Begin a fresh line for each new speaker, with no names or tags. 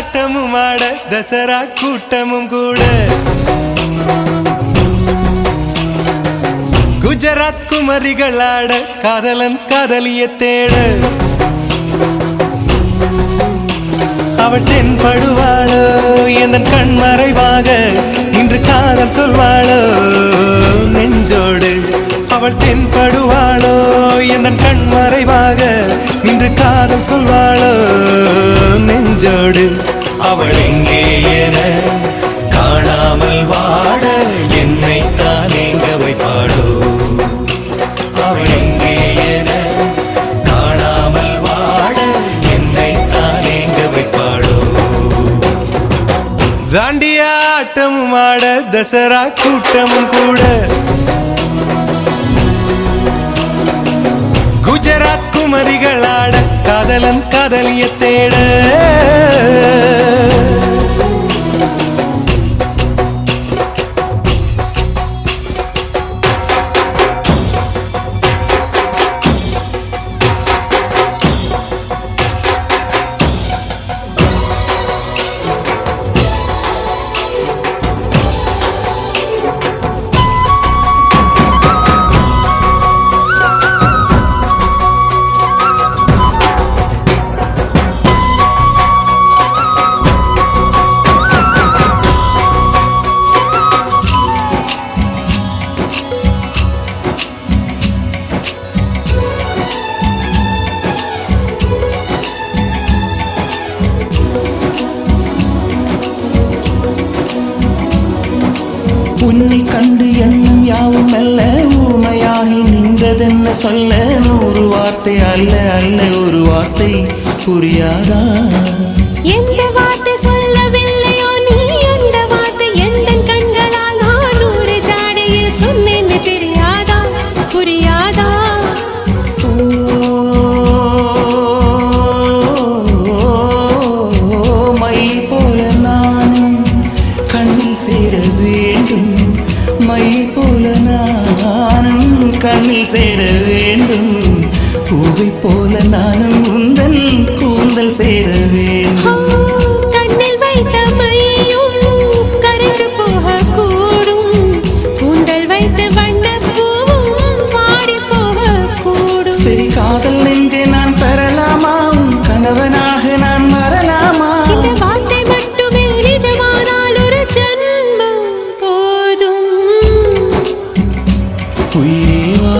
ஆட்டமும் ஆட தசரா கூட்டமும் கூட குஜராத் குமரிகள் ஆட காதலன் காதலிய தேட அவள் தென்படுவாளோ என் கண் மறைவாக இன்று காதல் சொல்வாளோ நெஞ்சோடு அவள் தென்படுவாளோ என் கண் மறைவாக இன்று காதல் சொல்வாளோ நெஞ்சோடு அவள் எங்கே என காணாமல் வாட என்னை தான் எங்க வைப்பாளோ அவள் எங்கே என காணாமல் வாட என்னை தான் எங்க வைப்பாளோ தாண்டிய ஆட்டமும் ஆட தசரா கூட்டமும் கூட குஜராத் குமரிகள் ஆட காதலன் காதலிய தேட
உன்னை கண்டு எண்ணம் யாவும் அல்ல ஊமையாகி நின்றதென்ன சொல்ல 100 வார்த்தை அல்ல அல்ல ஒரு வார்த்தை புரியாதா
எந்த வார்த்தை சொல்லவில்லையோ நீ அந்த வார்த்தை எந்த கண்களால் நான் 100 ஜாடையில் சொன்னேன்னு தெரியாதா புரியாதா
மை போல நானும் கண்ணில் சேர வேண்டும் மை போல நானும் கண்ணில் சேர வேண்டும் பூவை போல நானும் உந்தன் கூந்தல் சேர வேண்டும்
கண்ணில் வைத்த மையும் கரைந்து போக கூடும் கூந்தல் வைத்து வண்ண பூவும் வாடி போக கூடும்
சரி காதல் நெஞ்சே நான் பெறலாமா உன் கணவனாக நான் மறலாமா
இந்த வார்த்தை மட்டுமே நிஜமானால் ஒரு ஜன்மம் போதும்
உயிரே வா